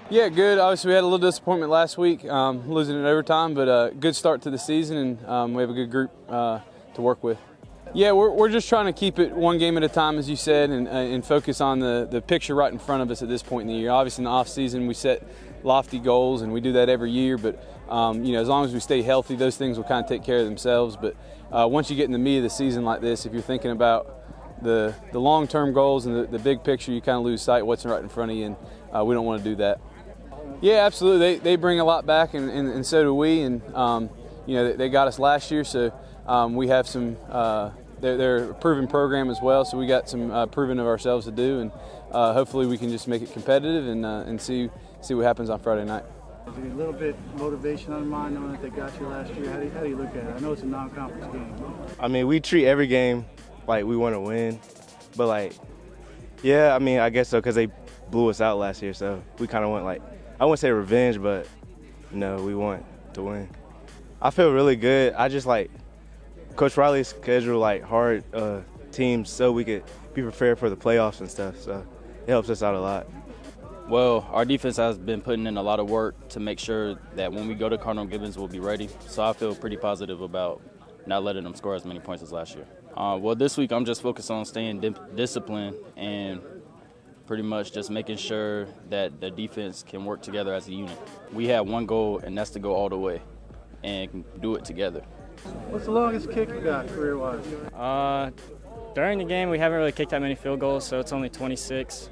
Yeah, good. Obviously, we had a little disappointment last week, losing in overtime, but a good start to the season, and we have a good group to work with. Yeah, we're just trying to keep it one game at a time, as you said, and focus on the picture right in front of us at this point in the year. Obviously, in the off season, we set lofty goals, and we do that every year. But as long as we stay healthy, those things will kind of take care of themselves. But once you get in the meat of the season like this, if you're thinking about the long-term goals and the big picture, you kind of lose sight of what's right in front of you, and we don't want to do that. Yeah, absolutely. They bring a lot back, and so do we. And they got us last year, so we have some. They're a proven program as well, so we got some proving of ourselves to do, and hopefully we can just make it competitive and see what happens on Friday night. Is there a little bit motivation on the mind knowing that they got you last year? How do you look at it? I know it's a non-conference game. I mean, we treat every game like we want to win, but I guess so because they blew us out last year, so we kind of want I wouldn't say revenge, but we want to win. I feel really good. I just Coach Riley's schedule hard teams so we could be prepared for the playoffs and stuff. So it helps us out a lot. Well, our defense has been putting in a lot of work to make sure that when we go to Cardinal Gibbons, we'll be ready. So I feel pretty positive about not letting them score as many points as last year. Well, this week I'm just focused on staying disciplined and pretty much just making sure that the defense can work together as a unit. We have one goal, and that's to go all the way and do it together. What's the longest kick you got career-wise? During the game, we haven't really kicked that many field goals, so it's only 26.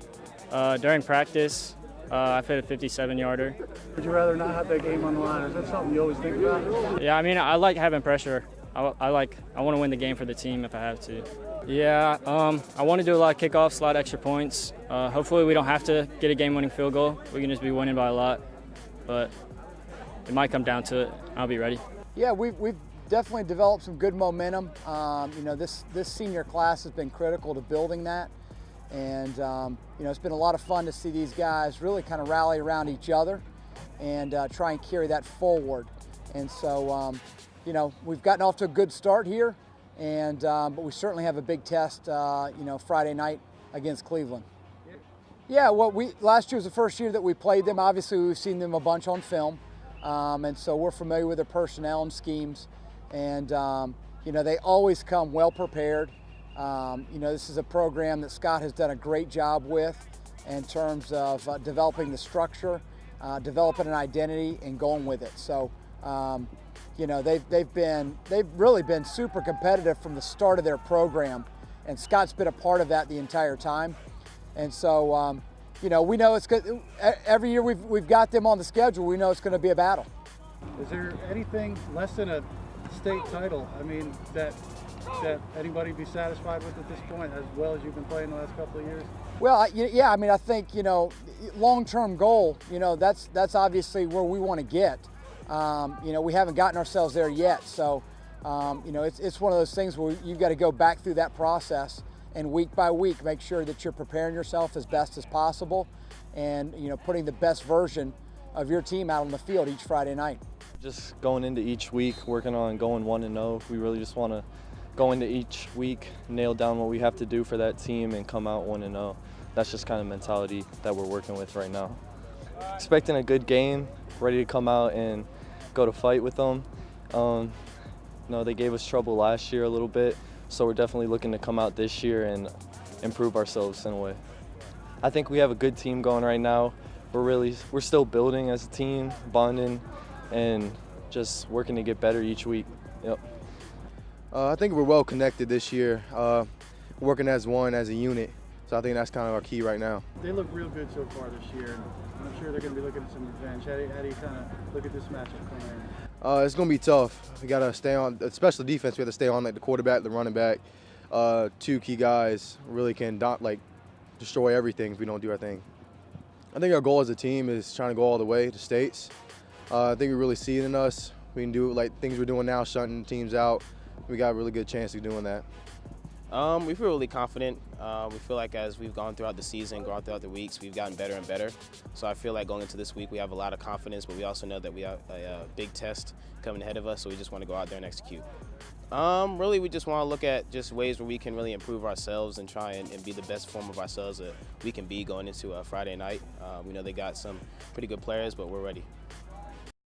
During practice, I've hit a 57-yarder. Would you rather not have that game on the line? Is that something you always think about? Yeah, I mean, I like having pressure. I want to win the game for the team if I have to. Yeah, I want to do a lot of kickoffs, a lot of extra points. Hopefully we don't have to get a game-winning field goal. We can just be winning by a lot, but it might come down to it. I'll be ready. Yeah, we've definitely developed some good momentum. This senior class has been critical to building that, and it's been a lot of fun to see these guys really kind of rally around each other and try and carry that forward. And so, we've gotten off to a good start here, and but we certainly have a big test, Friday night against Cleveland. Yeah, last year was the first year that we played them. Obviously, we've seen them a bunch on film, and so we're familiar with their personnel and schemes. And they always come well prepared. This is a program that Scott has done a great job with in terms of developing the structure, developing an identity, and going with it. So, they've really been super competitive from the start of their program, and Scott's been a part of that the entire time. And so, we know it's good. Every year we've got them on the schedule. We know it's going to be a battle. Is there anything less than a state title, that anybody be satisfied with at this point, as well as you've been playing the last couple of years? Well, I think, long-term goal, that's obviously where we want to get. We haven't gotten ourselves there yet. So, it's one of those things where you've got to go back through that process and week by week make sure that you're preparing yourself as best as possible and, putting the best version of your team out on the field each Friday night. Just going into each week, working on going 1-0. We really just want to go into each week, nail down what we have to do for that team, and come out 1-0. That's just kind of mentality that we're working with right now. Expecting a good game, ready to come out and go to fight with them. They gave us trouble last year a little bit, so we're definitely looking to come out this year and improve ourselves in a way. I think we have a good team going right now. We're still building as a team, bonding, and just working to get better each week. Yep. I think we're well connected this year, working as one, as a unit. So I think that's kind of our key right now. They look real good so far this year, and I'm sure they're going to be looking at some revenge. How do you kind of look at this matchup coming in? It's going to be tough. We got to stay on, especially defense. We have to stay on the quarterback, the running back. Two key guys really can destroy everything if we don't do our thing. I think our goal as a team is trying to go all the way to states. I think we really see it in us. We can do things we're doing now, shutting teams out. We got a really good chance of doing that. We feel really confident. We feel like as we've gone throughout the season, gone throughout the weeks, we've gotten better and better. So I feel like going into this week, we have a lot of confidence, but we also know that we have a big test coming ahead of us, so we just want to go out there and execute. Really, we just want to look at just ways where we can really improve ourselves and try and be the best form of ourselves that we can be going into Friday night. We know they got some pretty good players, but we're ready.